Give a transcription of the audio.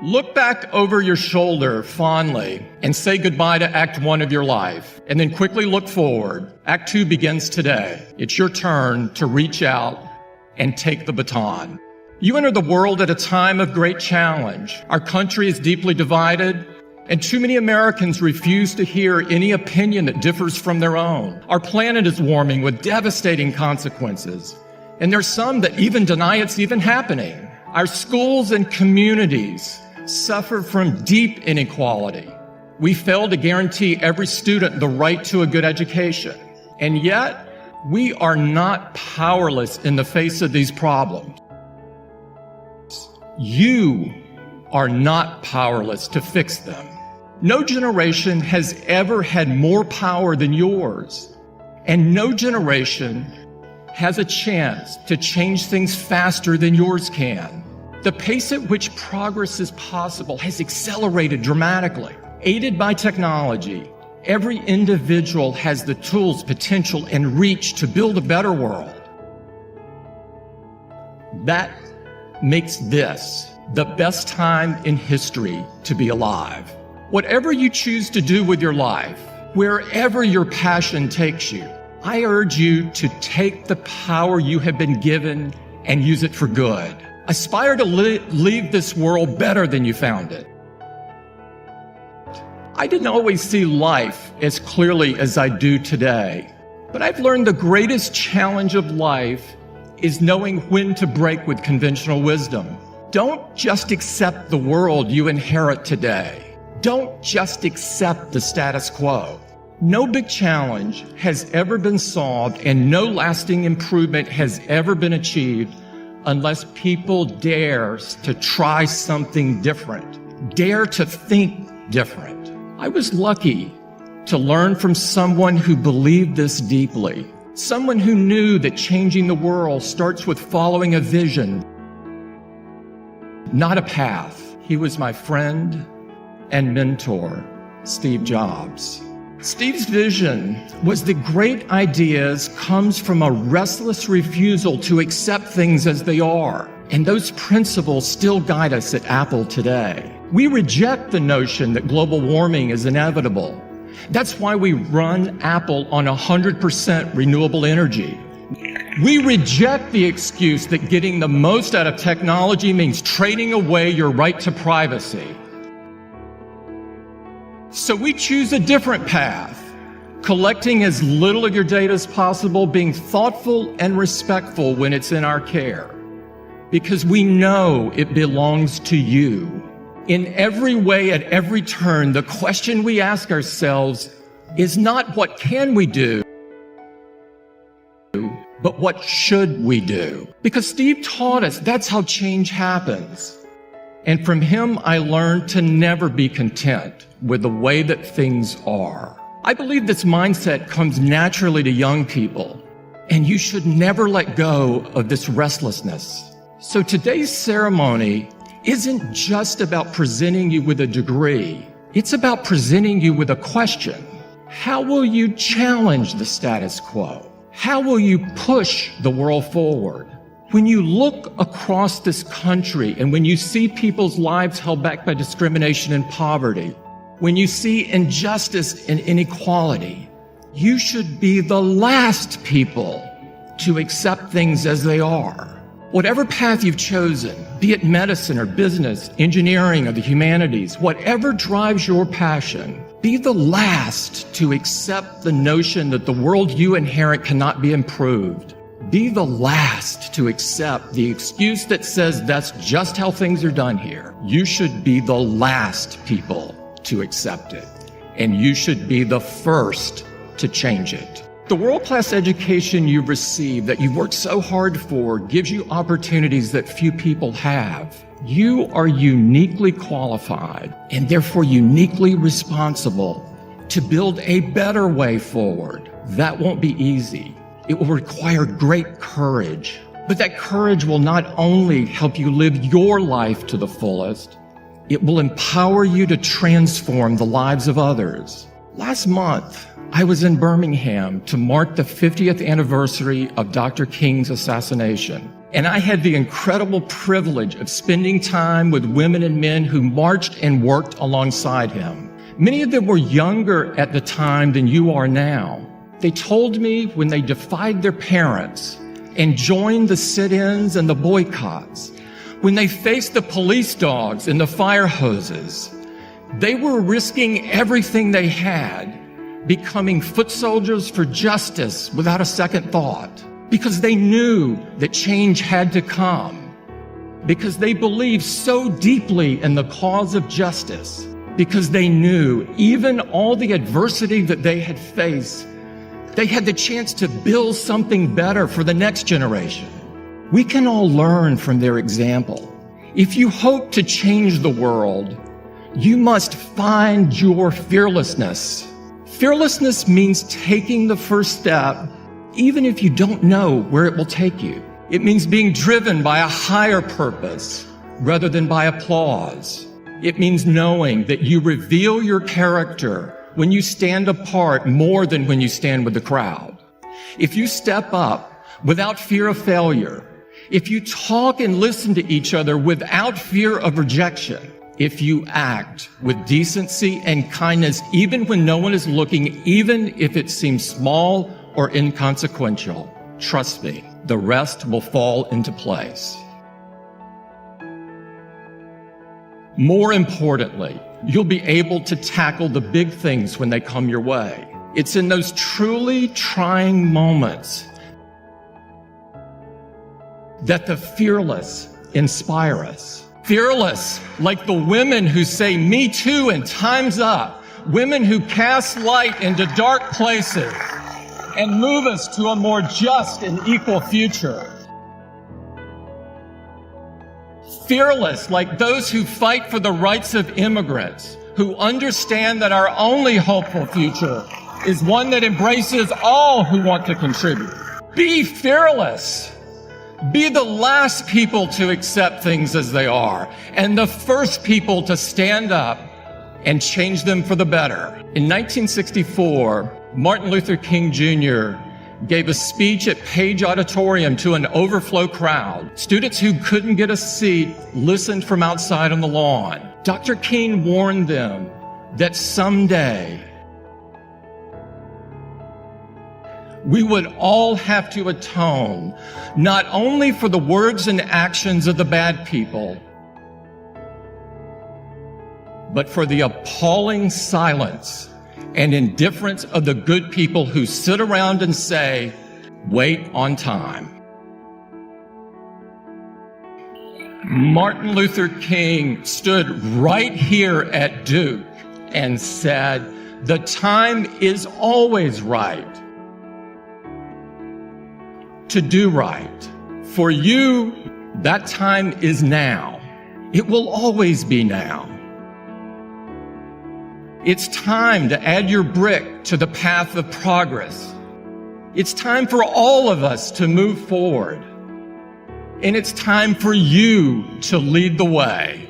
Look back over your shoulder fondly and say goodbye to Act 1 of your life, and then quickly look forward. Act 2 begins today. It's your turn to reach out and take the baton. You enter the world at a time of great challenge. Our country is deeply divided, and too many Americans refuse to hear any opinion that differs from their own. Our planet is warming with devastating consequences, and there's some that even deny it's even happening. Our schools and communities suffer from deep inequality. We fail to guarantee every student the right to a good education. And yet, we are not powerless in the face of these problems. You are not powerless to fix them. No generation has ever had more power than yours. And no generation has a chance to change things faster than yours can. The pace at which progress is possible has accelerated dramatically. Aided by technology, every individual has the tools, potential, and reach to build a better world. That makes this the best time in history to be alive. Whatever you choose to do with your life, wherever your passion takes you, I urge you to take the power you have been given and use it for good. Aspire to leave this world better than you found it. I didn't always see life as clearly as I do today, but I've learned the greatest challenge of life is knowing when to break with conventional wisdom. Don't just accept the world you inherit today. Don't just accept the status quo. No big challenge has ever been solved and no lasting improvement has ever been achieved unless people dare to try something different, dare to think different. I was lucky to learn from someone who believed this deeply, someone who knew that changing the world starts with following a vision, not a path. He was my friend and mentor, Steve Jobs. Steve's vision was that great ideas comes from a restless refusal to accept things as they are. And those principles still guide us at Apple today. We reject the notion that global warming is inevitable. That's why we run Apple on 100% renewable energy. We reject the excuse that getting the most out of technology means trading away your right to privacy. So we choose a different path, collecting as little of your data as possible, being thoughtful and respectful when it's in our care, because we know it belongs to you. In every way, at every turn, the question we ask ourselves is not what can we do, but what should we do? Because Steve taught us that's how change happens. And from him, I learned to never be content with the way that things are. I believe this mindset comes naturally to young people, and you should never let go of this restlessness. So today's ceremony isn't just about presenting you with a degree. It's about presenting you with a question. How will you challenge the status quo? How will you push the world forward? When you look across this country and when you see people's lives held back by discrimination and poverty, when you see injustice and inequality, you should be the last people to accept things as they are. Whatever path you've chosen, be it medicine or business, engineering or the humanities, whatever drives your passion, be the last to accept the notion that the world you inherit cannot be improved. Be the last to accept the excuse that says that's just how things are done here. You should be the last people to accept it, and you should be the first to change it. The world-class education you receive that you've worked so hard for gives you opportunities that few people have. You are uniquely qualified and therefore uniquely responsible to build a better way forward. That won't be easy. It will require great courage, but that courage will not only help you live your life to the fullest, it will empower you to transform the lives of others. Last month, I was in Birmingham to mark the 50th anniversary of Dr. King's assassination. And I had the incredible privilege of spending time with women and men who marched and worked alongside him. Many of them were younger at the time than you are now. They told me when they defied their parents and joined the sit-ins and the boycotts, when they faced the police dogs and the fire hoses, they were risking everything they had, becoming foot soldiers for justice without a second thought, because they knew that change had to come, because they believed so deeply in the cause of justice, because they knew even all the adversity that they had faced, they had the chance to build something better for the next generation. We can all learn from their example. If you hope to change the world, you must find your fearlessness. Fearlessness means taking the first step, even if you don't know where it will take you. It means being driven by a higher purpose rather than by applause. It means knowing that you reveal your character when you stand apart more than when you stand with the crowd. If you step up without fear of failure, if you talk and listen to each other without fear of rejection, if you act with decency and kindness even when no one is looking, even if it seems small or inconsequential, trust me, the rest will fall into place. More importantly, you'll be able to tackle the big things when they come your way. It's in those truly trying moments that the fearless inspire us. Fearless, like the women who say, "Me too," and "Time's up." Women who cast light into dark places and move us to a more just and equal future. Fearless, like those who fight for the rights of immigrants, who understand that our only hopeful future is one that embraces all who want to contribute. Be fearless. Be the last people to accept things as they are, and the first people to stand up and change them for the better. In 1964, Martin Luther King Jr. gave a speech at Page Auditorium to an overflow crowd. Students who couldn't get a seat listened from outside on the lawn. Dr. King warned them that someday we would all have to atone not only for the words and actions of the bad people, but for the appalling silence and indifference of the good people who sit around and say, "Wait on time." Martin Luther King stood right here at Duke and said, "The time is always right to do right. For you, that time is now. It will always be now. It's time to add your brick to the path of progress. It's time for all of us to move forward. And it's time for you to lead the way."